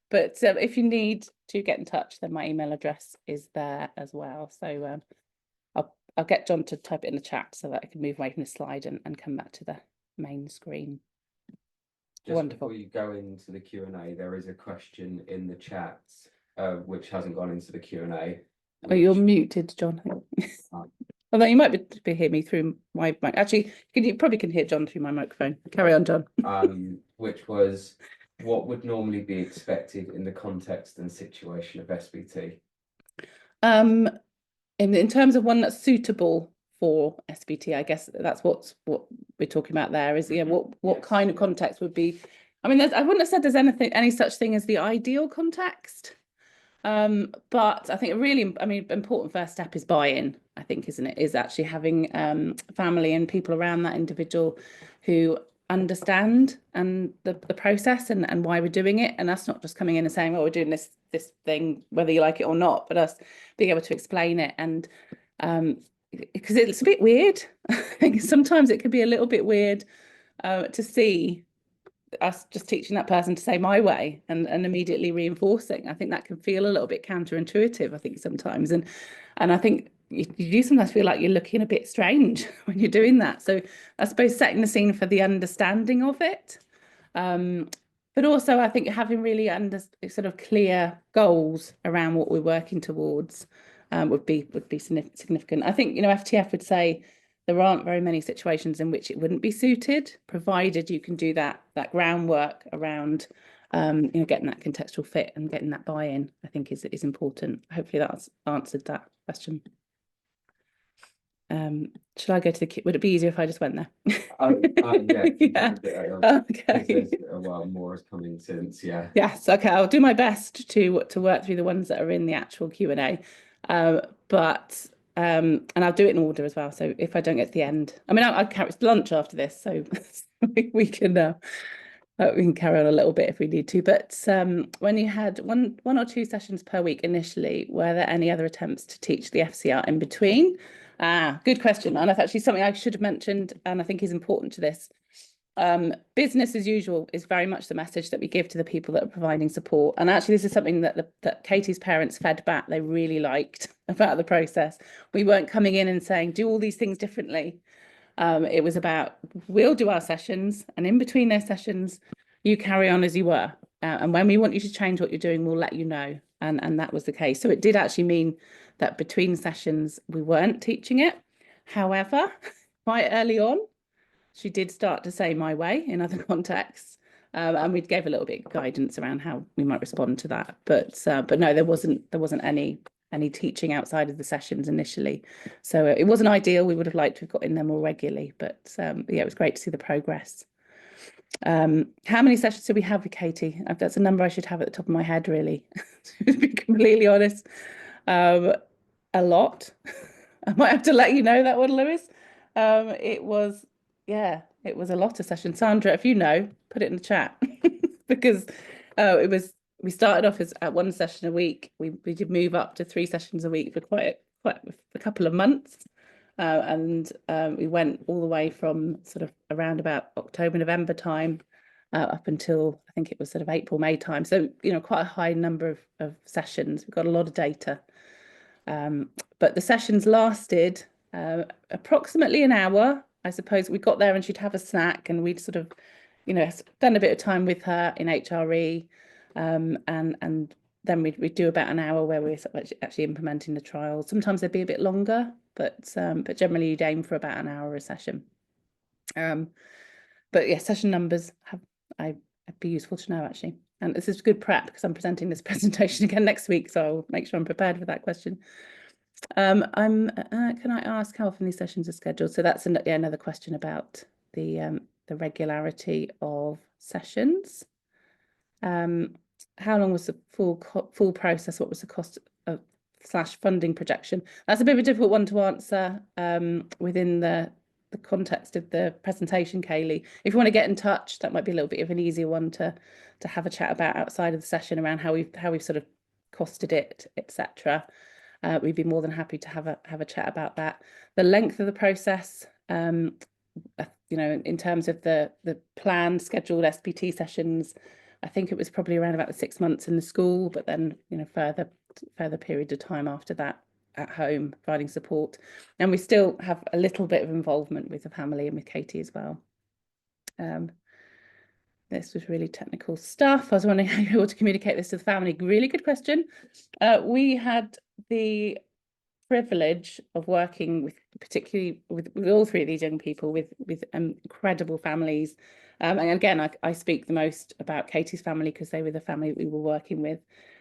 but if you need to get in touch, then my email address is there as well. So I'll get John to type it in the chat so that I can move away from the slide and come back to the main screen. Just wonderful. Before you go into the Q&A, there is a question in the chat which hasn't gone into the Q&A. Oh, you're muted, John. Although you might be hear me through my mic. Actually, you probably can hear John through my microphone. Carry on, John. Which was, what would normally be expected in the context and situation of SBT? In terms of one that's suitable for SBT, I guess that's what we're talking about there, is what Yes. kind of context would be. I mean, I wouldn't have said there's any such thing as the ideal context, but I think a really important first step is buy-in, I think, isn't it, is actually having family and people around that individual who understand and the process and why we're doing it, and us not just coming in and saying, well, we're doing this thing whether you like it or not, but us being able to explain it. And because it's a bit weird. I think sometimes it can be a little bit weird to see us just teaching that person to say my way and immediately reinforcing. I think that can feel a little bit counterintuitive, I think, sometimes. And I think you do sometimes feel like you're looking a bit strange when you're doing that. So I suppose setting the scene for the understanding of it. But also I think having really sort of clear goals around what we're working towards would be significant. I think, FTF would say there aren't very many situations in which it wouldn't be suited, provided you can do that groundwork around getting that contextual fit and getting that buy-in. I think is important. Hopefully that's answered that question. Should I go to would it be easier if I just went there? Yeah. Okay. Well, more is coming since, yeah. Yes, okay, I'll do my best to work through the ones that are in the actual Q&A. And I'll do it in order as well. So if I don't get to the end, I mean, I'll carry lunch after this, so we can carry on a little bit if we need to. But when you had one or two sessions per week initially, were there any other attempts to teach the FCR in between? Good question. And that's actually something I should have mentioned, and I think is important to this. Business as usual is very much the message that we give to the people that are providing support. And actually, this is something that Katie's parents fed back. They really liked about the process. We weren't coming in and saying, do all these things differently. It was about, we'll do our sessions, and in between those sessions, you carry on as you were. And when we want you to change what you're doing, we'll let you know. And that was the case. So it did actually mean that between sessions, we weren't teaching it. However, quite early on, she did start to say my way in other contexts. And we gave a little bit of guidance around how we might respond to that. But no, there wasn't any teaching outside of the sessions initially. So it wasn't ideal. We would have liked to have got in there more regularly, but yeah, it was great to see the progress. How many sessions do we have with Katie? That's a number I should have at the top of my head, really, to be completely honest. A lot. I might have to let you know that one, Lewis. It was a lot of sessions. Sandra, if you know, put it in the chat because we started off as at one session a week. We did move up to 3 sessions a week for quite a couple of months. And we went all the way from sort of around about October, November time up until I think it was sort of April, May time. So, quite a high number of sessions. We've got a lot of data. But the sessions lasted approximately an hour. I suppose we got there and she'd have a snack and we'd sort of, done a bit of time with her in HRE. And then we'd do about an hour where we're actually implementing the trials. Sometimes they'd be a bit longer, but generally you'd aim for about an hour a session. But yeah, session numbers I'd be useful to know actually. And this is good prep because I'm presenting this presentation again next week, so I'll make sure I'm prepared for that question. Can I ask how often these sessions are scheduled? So that's another question about the regularity of sessions. How long was the full process? What was the cost of / funding projection? That's a bit of a difficult one to answer within the context of the presentation, Kaylee. If you want to get in touch, that might be a little bit of an easier one to have a chat about outside of the session around how we've sort of costed it, etc. We'd be more than happy to have a chat about that. The length of the process, in terms of the planned scheduled SBT sessions, I think it was probably around about the 6 months in the school, but then further period of time after that at home providing support. And we still have a little bit of involvement with the family and with Katie as well. This was really technical stuff. I was wondering how you're able to communicate this to the family. Really good question. We had the privilege of working particularly with all 3 of these young people with incredible families. And again, I speak the most about Katie's family because they were the family that we were working with.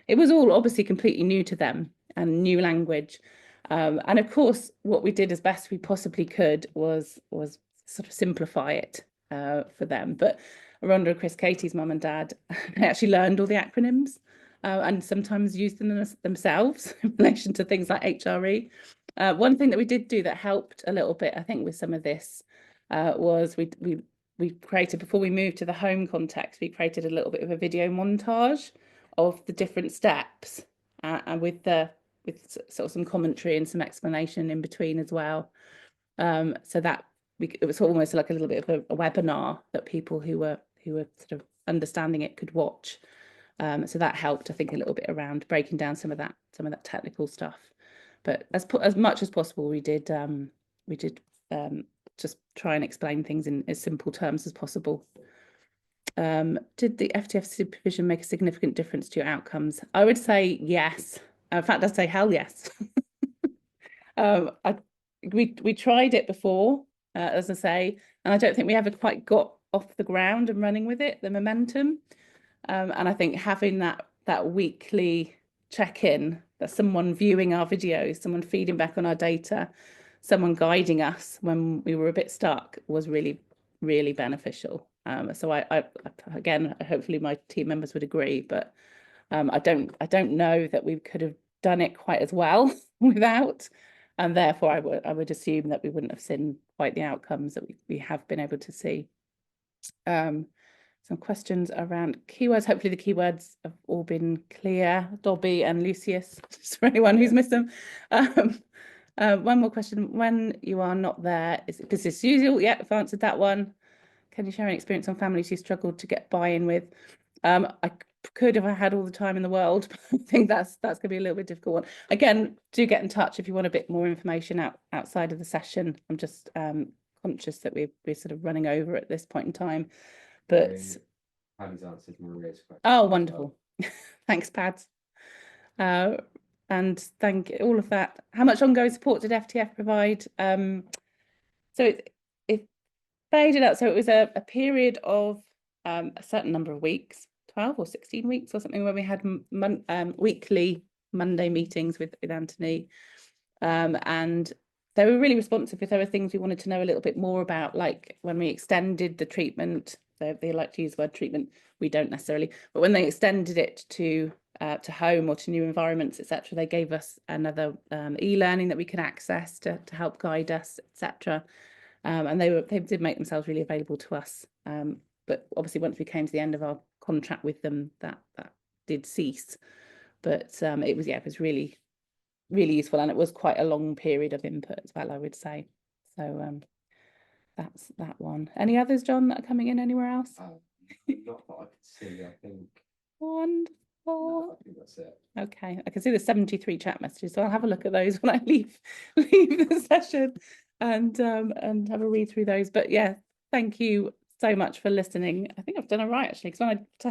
It was all obviously completely new to them and new language. And of course, what we did as best we possibly could was sort of simplify it for them. But Rhonda and Chris, Katie's mum and dad, they actually learned all the acronyms and sometimes used them themselves in relation to things like HRE. One thing that we did do that helped a little bit, I think, with some of this was we created, before we moved to the home context, we created a little bit of a video montage of the different steps and with sort of some commentary and some explanation in between as well. So that it was almost like a little bit of a webinar that people who were who were sort of understanding it could watch. So that helped, I think, a little bit around breaking down some of that technical stuff. But as much as possible, we did just try and explain things in as simple terms as possible. Did the FTF supervision make a significant difference to your outcomes? I would say yes. In fact, I'd say hell yes. We tried it before, as I say, and I don't think we ever quite got off the ground and running with it, the momentum. And I think having that weekly check-in, that someone viewing our videos, someone feeding back on our data, someone guiding us when we were a bit stuck was really, really beneficial. So I again, hopefully my team members would agree, but I don't know that we could have done it quite as well without, and therefore I would assume that we wouldn't have seen quite the outcomes that we have been able to see. Some questions around keywords. Hopefully the keywords have all been clear. Dobby and Lucius, just for anyone who's missed them. One more question. When you are not there, is it business as usual? Yeah, I've answered that one. Can you share an experience on families you struggled to get buy-in with? I could if I had all the time in the world, but I think that's going to be a little bit difficult one. Again, do get in touch if you want a bit more information outside of the session. I'm just conscious that we're sort of running over at this point in time. But Paddy's answered Maria's question. Oh, wonderful. Thanks, Pads. And thank you, all of that. How much ongoing support did FTF provide? So it faded out. So it was a period of a certain number of weeks, 12 or 16 weeks or something, where we had weekly Monday meetings with Anthony. And they were really responsive if there were things we wanted to know a little bit more about, like when we extended the treatment. They like to use the word treatment, we don't necessarily, but when they extended it to home or to new environments, etc., they gave us another e-learning that we could access to help guide us, etc. And they did make themselves really available to us. But obviously, once we came to the end of our contract with them, that did cease. But it was really, really useful, and it was quite a long period of input as well, I would say. So that's that one. Any others, John, that are coming in anywhere else? Not that I could see, I think. Wonderful. No, I think that's it. Okay, I can see there's 73 chat messages, so I'll have a look at those when I leave the session and have a read through those. But yeah, thank you so much for listening. I think I've done all right actually, because when I